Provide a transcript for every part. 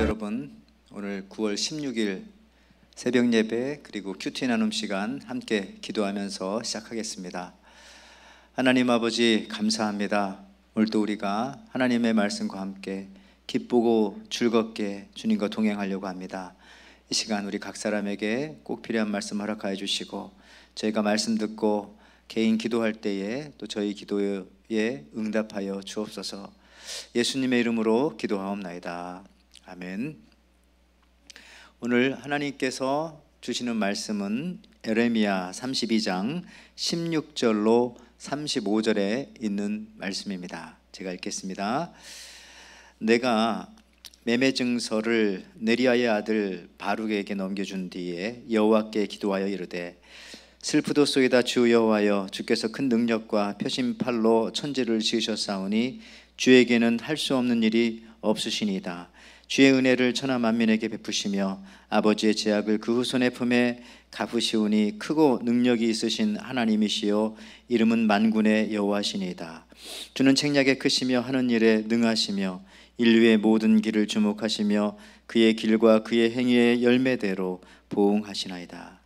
여러분, 오늘 9월 16일 새벽 예배 그리고 큐티 나눔 시간 함께 기도하면서 시작하겠습니다. 하나님 아버지 감사합니다. 오늘도 우리가 하나님의 말씀과 함께 기쁘고 즐겁게 주님과 동행하려고 합니다. 이 시간 우리 각 사람에게 꼭 필요한 말씀 허락하여 주시고, 저희가 말씀 듣고 개인 기도할 때에 또 저희 기도에 응답하여 주옵소서. 예수님의 이름으로 기도하옵나이다. 아멘. 오늘 하나님께서 주시는 말씀은 에레미야 32장 16절로 35절에 있는 말씀입니다. 제가 읽겠습니다. 내가 매매 증서를 네리야의 아들 바룩에게 넘겨준 뒤에 여호와께 기도하여 이르되, 슬프도소이다 주 여호와여, 주께서 큰 능력과 표심팔로 천지를 지으셨사오니 주에게는 할 수 없는 일이 없으시니이다. 주의 은혜를 천하 만민에게 베푸시며 아버지의 제약을 그 후손의 품에 갚으시오니 크고 능력이 있으신 하나님이시요 이름은 만군의 여호와시니이다. 주는 책략에 크시며 하는 일에 능하시며 인류의 모든 길을 주목하시며 그의 길과 그의 행위의 열매대로 보응하시나이다.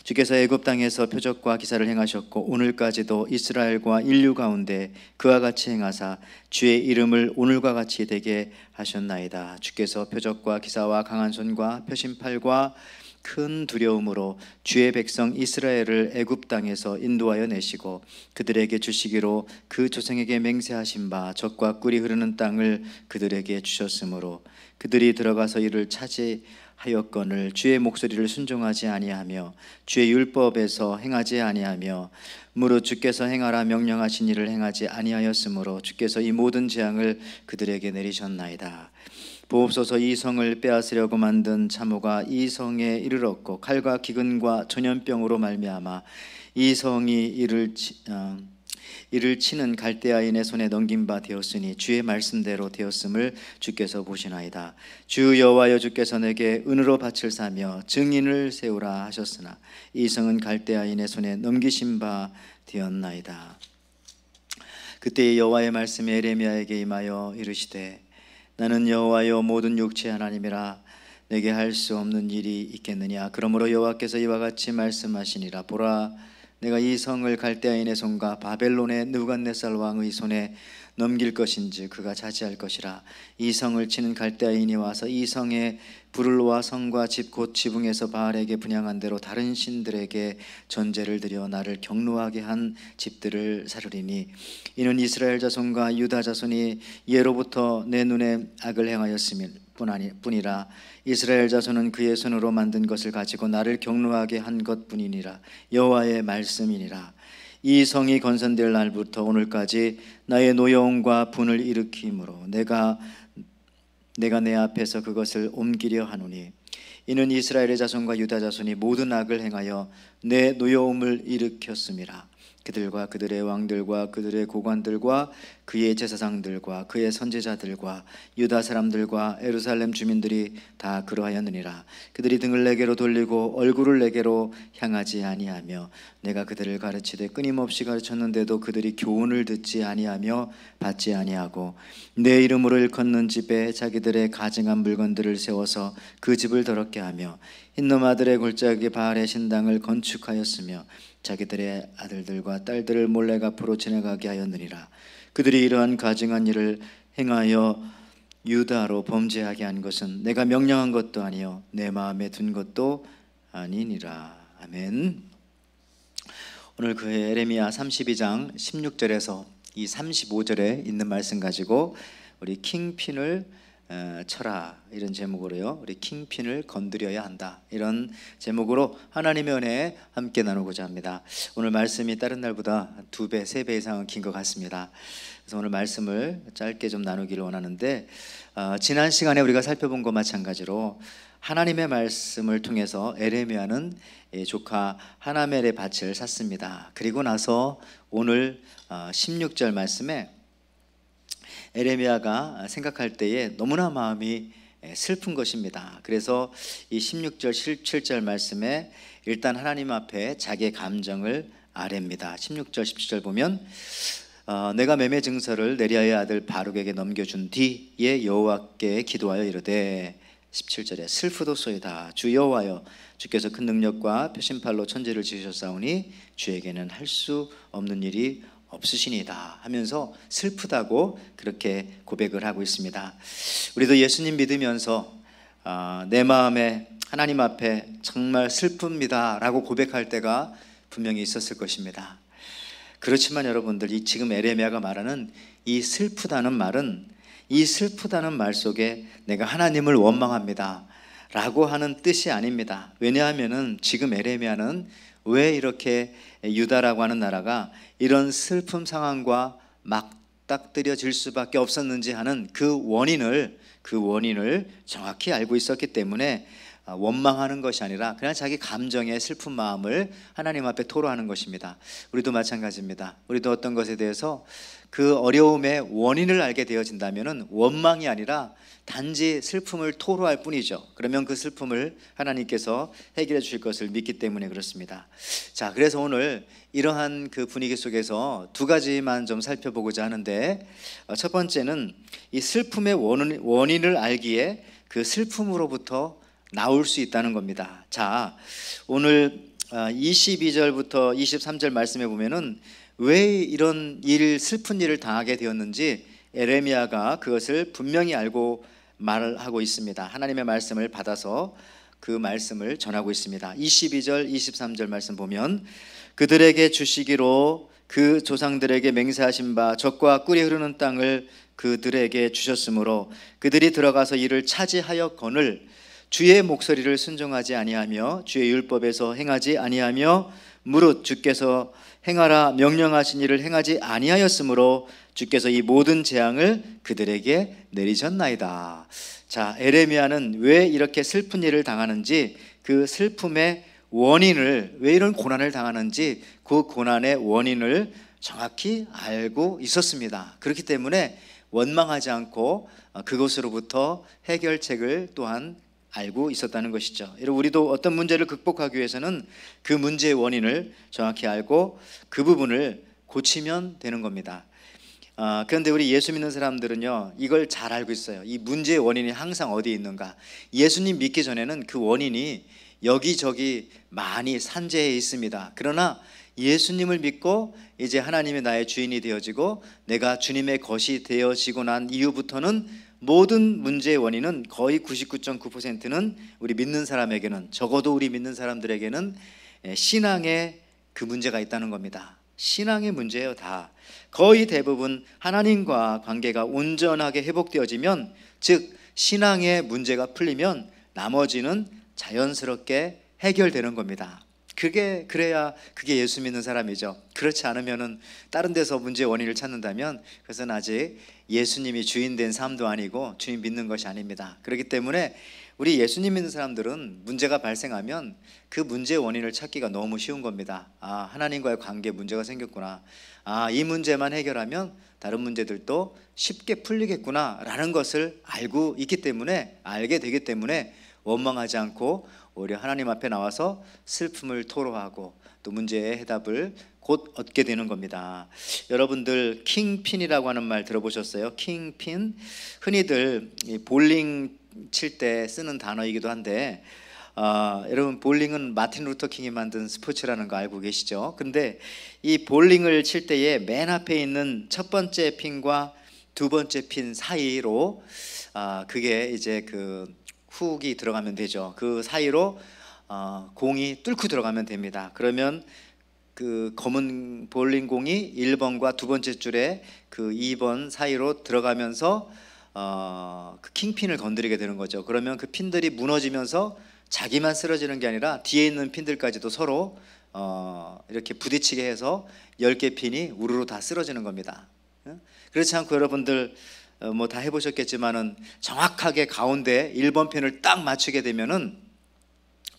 주께서 애굽 땅에서 표적과 기사를 행하셨고 오늘까지도 이스라엘과 인류 가운데 그와 같이 행하사 주의 이름을 오늘과 같이 되게 하셨나이다. 주께서 표적과 기사와 강한 손과 표심팔과 큰 두려움으로 주의 백성 이스라엘을 애굽 땅에서 인도하여 내시고 그들에게 주시기로 그 조상에게 맹세하신 바 젖과 꿀이 흐르는 땅을 그들에게 주셨으므로 그들이 들어가서 이를 차지하였거늘 주의 목소리를 순종하지 아니하며 주의 율법에서 행하지 아니하며 무릇 주께서 행하라 명령하신 일을 행하지 아니하였으므로 주께서 이 모든 재앙을 그들에게 내리셨나이다. 보옵소서, 이 성을 빼앗으려고 만든 참호가 이 성에 이르렀고 칼과 기근과 전염병으로 말미암아 이 성이 이를 치는 갈대아인의 손에 넘긴 바 되었으니 주의 말씀대로 되었음을 주께서 보시나이다. 주 여호와여, 주께서 내게 은으로 밭을 사며 증인을 세우라 하셨으나 이 성은 갈대아인의 손에 넘기신 바 되었나이다. 그때 여호와의 말씀이 에레미야에게 임하여 이르시되, 나는 여호와여 모든 육체의 하나님이라. 내게 할 수 없는 일이 있겠느냐. 그러므로 여호와께서 이와 같이 말씀하시니라. 보라, 내가 이 성을 갈대아인의 손과 바벨론의 느부갓네살 왕의 손에 넘길 것인지 그가 자지할 것이라. 이 성을 치는 갈대아인이 와서 이 성에 불을 놓아 성과 집 곧 지붕에서 바알에게 분향한 대로 다른 신들에게 전제를 드려 나를 경노하게 한 집들을 사르리니, 이는 이스라엘 자손과 유다 자손이 예로부터 내 눈에 악을 행하였음일 뿐이라. 이스라엘 자손은 그의 손으로 만든 것을 가지고 나를 경노하게 한 것뿐이니라. 여호와의 말씀이니라. 이 성이 건설될 날부터 오늘까지 나의 노여움과 분을 일으키므로 내가 내 앞에서 그것을 옮기려 하노니, 이는 이스라엘의 자손과 유다 자손이 모든 악을 행하여 내 노여움을 일으켰음이라. 그들과 그들의 왕들과 그들의 고관들과 그의 제사장들과 그의 선지자들과 유다 사람들과 예루살렘 주민들이 다 그러하였느니라. 그들이 등을 내게로 돌리고 얼굴을 내게로 향하지 아니하며 내가 그들을 가르치되 끊임없이 가르쳤는데도 그들이 교훈을 듣지 아니하며 받지 아니하고 내 이름으로 일컫는 집에 자기들의 가증한 물건들을 세워서 그 집을 더럽게 하며 흰놈 아들의 골짜기 바알의 신당을 건축하였으며 자기들의 아들들과 딸들을 몰래 앞으로 지나가게 하였느니라. 그들이 이러한 가증한 일을 행하여 유다로 범죄하게 한 것은 내가 명령한 것도 아니요 내 마음에 둔 것도 아니니라. 아멘. 오늘 그 에레미야 32장 16절에서 이 35절에 있는 말씀 가지고 우리 킹핀을 쳐라, 이런 제목으로요, 우리 킹핀을 건드려야 한다, 이런 제목으로 하나님의 은혜에 함께 나누고자 합니다. 오늘 말씀이 다른 날보다 2배, 3배 이상은 긴 것 같습니다. 그래서 오늘 말씀을 짧게 좀 나누기를 원하는데, 지난 시간에 우리가 살펴본 것 마찬가지로 하나님의 말씀을 통해서 에레미야는 조카 하나멜의 밭을 샀습니다. 그리고 나서 오늘 16절 말씀에 에레미야가 생각할 때에 너무나 마음이 슬픈 것입니다. 그래서 이 16절, 17절 말씀에 일단 하나님 앞에 자기의 감정을 아뢰입니다. 16절, 17절 보면 내가 매매 증서를 네리야의 아들 바룩에게 넘겨준 뒤에 여호와께 기도하여 이르되 17절에 슬프도소이다. 주 여호와여, 주께서 큰 능력과 표심팔로 천지를 지으셨사오니 주에게는 할 수 없는 일이 없으시니다 하면서 슬프다고 그렇게 고백을 하고 있습니다. 우리도 예수님 믿으면서 내 마음에 하나님 앞에 정말 슬픕니다 라고 고백할 때가 분명히 있었을 것입니다. 그렇지만 여러분들, 이 지금 에레미야가 말하는 이 슬프다는 말은, 이 슬프다는 말 속에 내가 하나님을 원망합니다 라고 하는 뜻이 아닙니다. 왜냐하면 지금 에레미야는 왜 이렇게 유다라고 하는 나라가 이런 슬픔 상황과 맞닥뜨려질 수밖에 없었는지 하는 그 원인을 정확히 알고 있었기 때문에 원망하는 것이 아니라 그냥 자기 감정의 슬픈 마음을 하나님 앞에 토로하는 것입니다. 우리도 마찬가지입니다. 우리도 어떤 것에 대해서 그 어려움의 원인을 알게 되어진다면 원망이 아니라 단지 슬픔을 토로할 뿐이죠. 그러면 그 슬픔을 하나님께서 해결해 주실 것을 믿기 때문에 그렇습니다. 자, 그래서 오늘 이러한 그 분위기 속에서 두 가지만 좀 살펴보고자 하는데, 첫 번째는 이 슬픔의 원인을 알기에 그 슬픔으로부터 나올 수 있다는 겁니다. 자, 오늘 22절부터 23절 말씀해 보면은 왜 이런 슬픈 일을 당하게 되었는지 에레미야가 그것을 분명히 알고 말을 하고 있습니다. 하나님의 말씀을 받아서 그 말씀을 전하고 있습니다. 22절 23절 말씀 보면, 그들에게 주시기로 그 조상들에게 맹세하신 바 젖과 꿀이 흐르는 땅을 그들에게 주셨으므로 그들이 들어가서 이를 차지하였거늘 주의 목소리를 순종하지 아니하며 주의 율법에서 행하지 아니하며 무릇 주께서 행하라 명령하신 일을 행하지 아니하였으므로 주께서 이 모든 재앙을 그들에게 내리셨나이다. 자, 에레미야는 왜 이렇게 슬픈 일을 당하는지, 그 슬픔의 원인을, 왜 이런 고난을 당하는지 그 고난의 원인을 정확히 알고 있었습니다. 그렇기 때문에 원망하지 않고 그것으로부터 해결책을 또한 알고 있었다는 것이죠. 여러분, 우리도 어떤 문제를 극복하기 위해서는 그 문제의 원인을 정확히 알고 그 부분을 고치면 되는 겁니다. 그런데 우리 예수 믿는 사람들은요, 이걸 잘 알고 있어요. 이 문제의 원인이 항상 어디에 있는가. 예수님 믿기 전에는 그 원인이 여기저기 많이 산재해 있습니다. 그러나 예수님을 믿고 이제 하나님이 나의 주인이 되어지고 내가 주님의 것이 되어지고 난 이후부터는 모든 문제의 원인은 거의 99.9%는 우리 믿는 사람에게는, 적어도 우리 믿는 사람들에게는 신앙에 그 문제가 있다는 겁니다. 신앙의 문제예요. 다 거의 대부분 하나님과 관계가 온전하게 회복되어지면, 즉 신앙의 문제가 풀리면 나머지는 자연스럽게 해결되는 겁니다. 그래야 그게 예수 믿는 사람이죠. 그렇지 않으면은 다른 데서 문제의 원인을 찾는다면 그것은 아직 예수님이 주인 된 삶도 아니고 주님 믿는 것이 아닙니다. 그렇기 때문에 우리 예수님 믿는 사람들은 문제가 발생하면 그 문제의 원인을 찾기가 너무 쉬운 겁니다. 하나님과의 관계에 문제가 생겼구나. 이 문제만 해결하면 다른 문제들도 쉽게 풀리겠구나 라는 것을 알게 되기 때문에 원망하지 않고 오히려 하나님 앞에 나와서 슬픔을 토로하고 또 문제의 해답을 곧 얻게 되는 겁니다. 여러분들 킹핀이라고 하는 말 들어보셨어요? 킹핀, 흔히들 볼링 칠 때 쓰는 단어이기도 한데, 여러분 볼링은 마틴 루터 킹이 만든 스포츠라는 거 알고 계시죠? 근데 이 볼링을 칠 때에 맨 앞에 있는 첫 번째 핀과 두 번째 핀 사이로 그게 이제 그 훅이 들어가면 되죠. 그 사이로 공이 뚫고 들어가면 됩니다. 그러면 그 검은 볼링 공이 1번과 두 번째 줄에 그 2번 사이로 들어가면서 그 킹핀을 건드리게 되는 거죠. 그러면 그 핀들이 무너지면서 자기만 쓰러지는 게 아니라 뒤에 있는 핀들까지도 서로 이렇게 부딪히게 해서 10개 핀이 우르르 다 쓰러지는 겁니다. 그렇지 않고 여러분들 뭐 다 해보셨겠지만은 정확하게 가운데 1번 핀을 딱 맞추게 되면은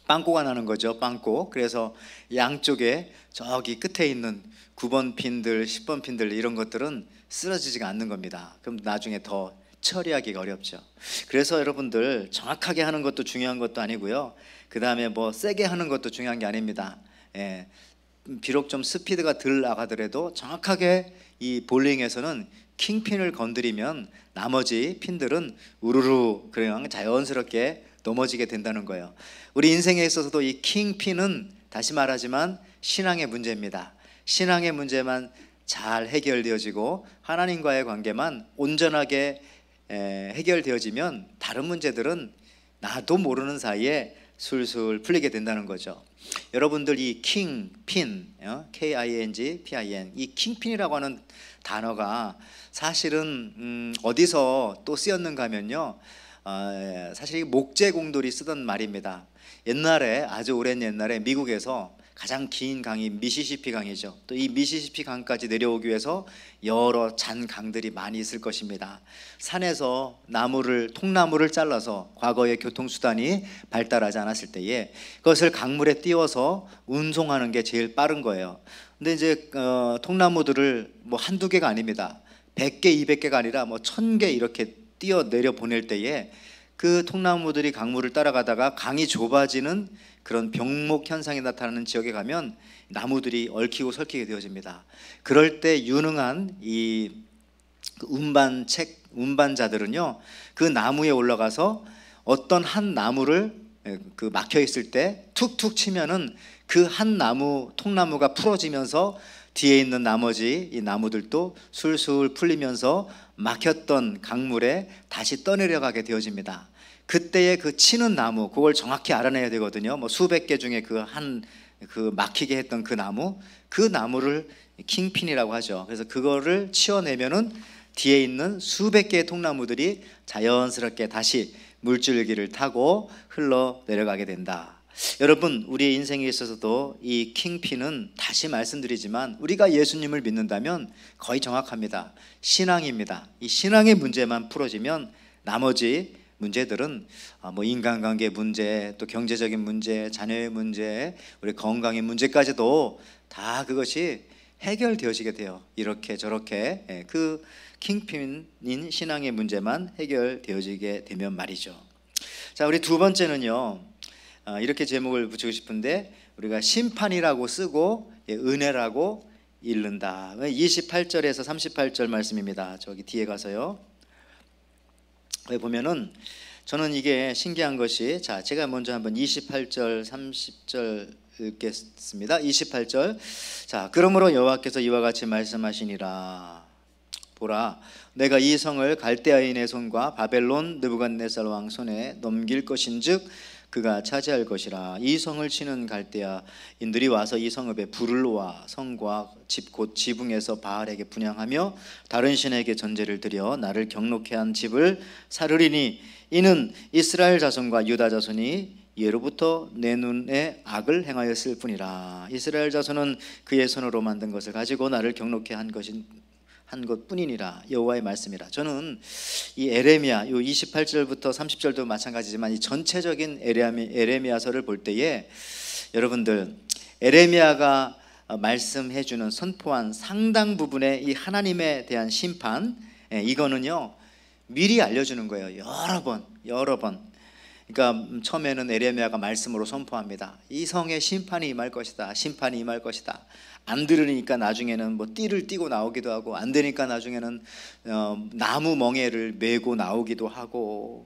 빵꾸가 나는 거죠. 빵꾸. 그래서 양쪽에 저기 끝에 있는 9번 핀들, 10번 핀들 이런 것들은 쓰러지지가 않는 겁니다. 그럼 나중에 더 처리하기가 어렵죠. 그래서 여러분들 정확하게 하는 것도 중요한 것도 아니고요. 그 다음에 뭐 세게 하는 것도 중요한 게 아닙니다. 비록 좀 스피드가 덜 나가더라도 정확하게 이 볼링에서는 킹핀을 건드리면 나머지 핀들은 우르르 그냥 자연스럽게 넘어지게 된다는 거예요. 우리 인생에 있어서도 이 킹핀은 다시 말하지만 신앙의 문제입니다. 신앙의 문제만 잘 해결되어지고 하나님과의 관계만 온전하게 해결되어지면 다른 문제들은 나도 모르는 사이에 술술 풀리게 된다는 거죠. 여러분들 이 킹핀, K-I-N-G, P-I-N, 이 킹핀이라고 하는 단어가 사실은 어디서 또 쓰였는가 하면요, 사실 목재공들이 쓰던 말입니다. 옛날에, 아주 오랜 옛날에 미국에서 가장 긴 강이 미시시피 강이죠. 또 이 미시시피 강까지 내려오기 위해서 여러 잔 강들이 많이 있을 것입니다. 산에서 통나무를 잘라서, 과거에 교통수단이 발달하지 않았을 때에 그것을 강물에 띄워서 운송하는 게 제일 빠른 거예요. 근데 이제 통나무들을 뭐 한두 개가 아닙니다. 100개, 200개가 아니라 뭐 1000개 이렇게 띄어 내려 보낼 때에 그 통나무들이 강물을 따라가다가 강이 좁아지는 그런 병목 현상이 나타나는 지역에 가면 나무들이 얽히고 설키게 되어집니다. 그럴 때 유능한 이 운반자들은요, 그 나무에 올라가서 어떤 한 나무를 그 막혀 있을 때 툭툭 치면은 그 한 통나무가 풀어지면서 뒤에 있는 나머지 이 나무들도 술술 풀리면서 막혔던 강물에 다시 떠내려가게 되어집니다. 그때의 그 치는 나무, 그걸 정확히 알아내야 되거든요. 뭐 수백 개 중에 그 막히게 했던 그 나무를 킹핀이라고 하죠. 그래서 그거를 치워내면은 뒤에 있는 수백 개의 통나무들이 자연스럽게 다시 물줄기를 타고 흘러 내려가게 된다. 여러분, 우리 인생에 있어서도 이 킹핀은 다시 말씀드리지만 우리가 예수님을 믿는다면 거의 정확합니다. 신앙입니다. 이 신앙의 문제만 풀어지면 나머지 문제들은 뭐 인간관계 문제, 또 경제적인 문제, 자녀의 문제, 우리 건강의 문제까지도 다 그것이 해결되어지게 돼요. 이렇게 저렇게 그 킹핀인 신앙의 문제만 해결되어지게 되면 말이죠. 자, 우리 두 번째는요, 이렇게 제목을 붙이고 싶은데, 우리가 심판이라고 쓰고 은혜라고 읽는다. 28절에서 38절 말씀입니다. 저기 뒤에 가서요. 보면은 저는 이게 신기한 것이, 자, 제가 먼저 한번 28절 30절 읽겠습니다. 28절. 자, 그러므로 여호와께서 이와 같이 말씀하시니라. 보라, 내가 이 성을 갈대아인의 손과 바벨론 느부갓네살 왕 손에 넘길 것인즉 그가 차지할 것이라. 이 성을 치는 갈대아인들이 와서 이 성읍에 불을 놓아 성과 집 곧 지붕에서 바알에게 분향하며 다른 신에게 전제를 드려 나를 경록케 한 집을 사르리니 이는 이스라엘 자손과 유다 자손이 예로부터 내 눈에 악을 행하였을 뿐이라. 이스라엘 자손은 그의 손으로 만든 것을 가지고 나를 경록케 한 것뿐이니라. 여호와의 말씀이라. 저는 이 에레미야, 요 28절부터 30절도 마찬가지지만 이 전체적인 에레미야서를 볼 때에 여러분들, 에레미야가 말씀해 주는 선포한 상당 부분의 이 하나님에 대한 심판, 이거는요 미리 알려주는 거예요. 여러 번. 그러니까 처음에는 에레미야가 말씀으로 선포합니다. 이 성에 심판이 임할 것이다. 심판이 임할 것이다. 안 들으니까 나중에는 뭐 띠를 띠고 나오기도 하고, 안 되니까 나중에는 나무 멍에를 메고 나오기도 하고,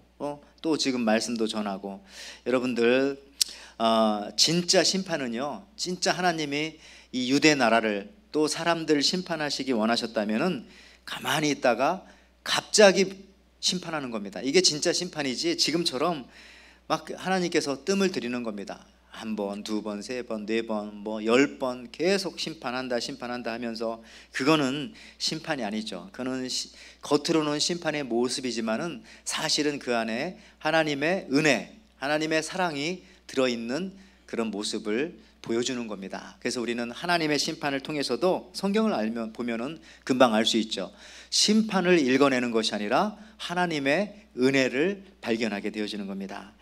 또 지금 말씀도 전하고. 여러분들, 진짜 심판은요, 진짜 하나님이 이 유대 나라를 또 사람들 심판하시기 원하셨다면은 가만히 있다가 갑자기 심판하는 겁니다. 이게 진짜 심판이지 지금처럼 막 하나님께서 뜸을 들이는 겁니다. 한 번, 두 번, 세 번, 네 번, 뭐 10번 계속 심판한다 하면서, 그거는 심판이 아니죠. 그거는 겉으로는 심판의 모습이지만은 사실은 그 안에 하나님의 은혜, 하나님의 사랑이 들어있는 그런 모습을 보여주는 겁니다. 그래서 우리는 하나님의 심판을 통해서도 성경을 보면은 금방 알 수 있죠. 심판을 읽어내는 것이 아니라 하나님의 은혜를 발견하게 되어지는 겁니다.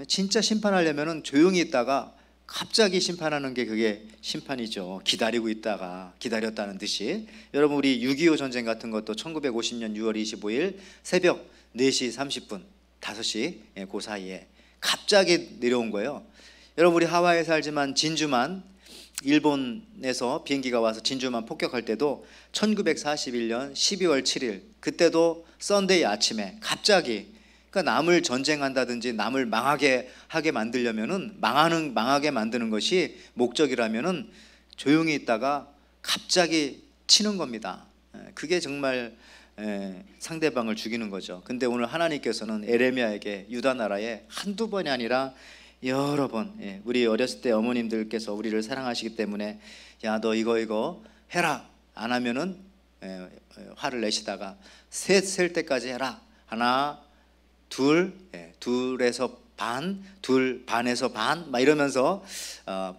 진짜 심판하려면은 조용히 있다가 갑자기 심판하는 게 그게 심판이죠. 기다리고 있다가 기다렸다는 듯이. 여러분, 우리 6.25 전쟁 같은 것도 1950년 6월 25일 새벽 4시 30분 5시 그 사이에 갑자기 내려온 거예요. 여러분, 우리 하와이에 살지만 진주만, 일본에서 비행기가 와서 진주만 폭격할 때도 1941년 12월 7일, 그때도 썬데이 아침에 갑자기, 그러니까 남을 전쟁한다든지 남을 망하게 하게 만들려면은, 망하게 만드는 것이 목적이라면은 조용히 있다가 갑자기 치는 겁니다. 그게 정말 상대방을 죽이는 거죠. 근데 오늘 하나님께서는 에레미야에게 유다 나라에 한두 번이 아니라 여러 번, 우리 어렸을 때 어머님들께서 우리를 사랑하시기 때문에 야, 너 이거 해라, 안 하면은 화를 내시다가 셋 셀 때까지 해라. 하나, 둘, 둘에서 반, 둘 반에서 반, 막 이러면서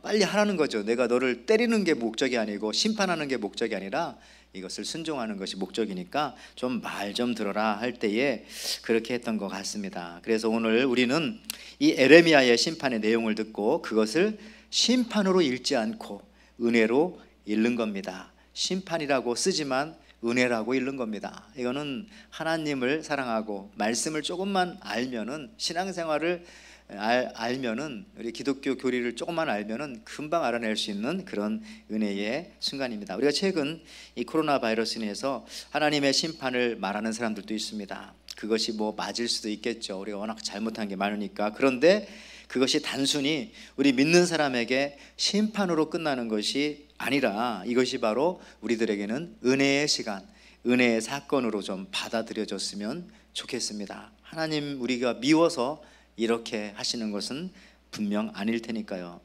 빨리 하라는 거죠. 내가 너를 때리는 게 목적이 아니고 심판하는 게 목적이 아니라 이것을 순종하는 것이 목적이니까 좀 말 좀 들어라 할 때에 그렇게 했던 것 같습니다. 그래서 오늘 우리는 이 에레미야의 심판의 내용을 듣고 그것을 심판으로 읽지 않고 은혜로 읽는 겁니다. 심판이라고 쓰지만 은혜라고 읽는 겁니다. 이거는 하나님을 사랑하고 말씀을 조금만 알면은, 신앙생활을 알면은, 우리 기독교 교리를 조금만 알면은 금방 알아낼 수 있는 그런 은혜의 순간입니다. 우리가 최근 이 코로나 바이러스로 인해서 하나님의 심판을 말하는 사람들도 있습니다. 그것이 뭐 맞을 수도 있겠죠. 우리가 워낙 잘못한 게 많으니까. 그런데 그것이 단순히 우리 믿는 사람에게 심판으로 끝나는 것이 아니라 이것이 바로 우리들에게는 은혜의 시간, 은혜의 사건으로 좀 받아들여졌으면 좋겠습니다. 하나님, 우리가 미워서 이렇게 하시는 것은 분명 아닐 테니까요.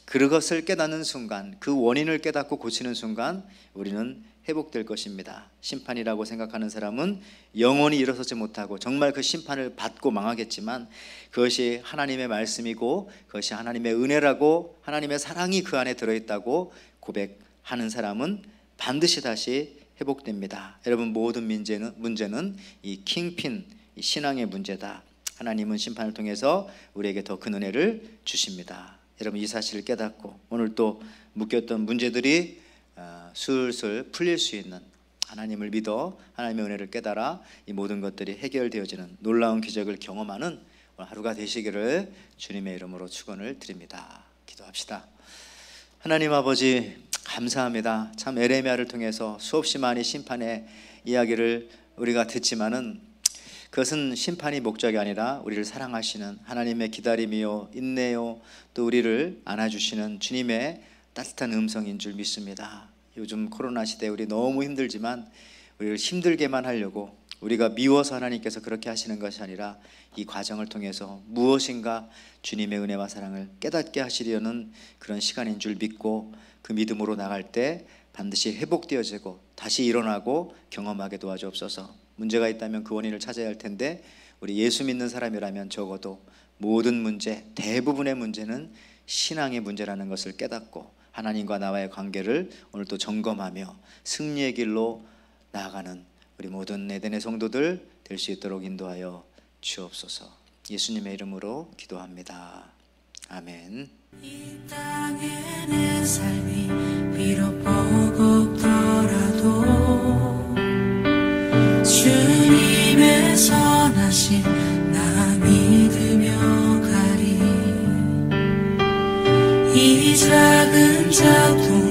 그것을 깨닫는 순간, 그 원인을 깨닫고 고치는 순간 우리는 회복될 것입니다. 심판이라고 생각하는 사람은 영원히 일어서지 못하고 정말 그 심판을 받고 망하겠지만, 그것이 하나님의 말씀이고 그것이 하나님의 은혜라고, 하나님의 사랑이 그 안에 들어있다고 고백하는 사람은 반드시 다시 회복됩니다. 여러분, 모든 문제는 이 킹핀, 이 신앙의 문제다. 하나님은 심판을 통해서 우리에게 더 큰 은혜를 주십니다. 여러분, 이 사실을 깨닫고 오늘 또 묶였던 문제들이 슬슬 풀릴 수 있는, 하나님을 믿어 하나님의 은혜를 깨달아 이 모든 것들이 해결되어지는 놀라운 기적을 경험하는 하루가 되시기를 주님의 이름으로 축원을 드립니다. 기도합시다. 하나님 아버지, 감사합니다. 참 에레미야를 통해서 수없이 많이 심판의 이야기를 우리가 듣지만은 그것은 심판이 목적이 아니라 우리를 사랑하시는 하나님의 기다림이요 인내요, 또 우리를 안아주시는 주님의 따뜻한 음성인 줄 믿습니다. 요즘 코로나 시대에 우리 너무 힘들지만 우리를 힘들게만 하려고, 우리가 미워서 하나님께서 그렇게 하시는 것이 아니라 이 과정을 통해서 무엇인가 주님의 은혜와 사랑을 깨닫게 하시려는 그런 시간인 줄 믿고, 그 믿음으로 나갈 때 반드시 회복되어지고 다시 일어나고 경험하게 도와주옵소서. 문제가 있다면 그 원인을 찾아야 할 텐데, 우리 예수 믿는 사람이라면 적어도 모든 문제, 대부분의 문제는 신앙의 문제라는 것을 깨닫고 하나님과 나와의 관계를 오늘 또 점검하며 승리의 길로 나아가는 우리 모든 에덴의 성도들 될 수 있도록 인도하여 주옵소서. 예수님의 이름으로 기도합니다. 아멘. 이 땅의 내 삶이 비록 버겁더라도 주님의 선하심 나 믿으며 가리. 이 작은 작동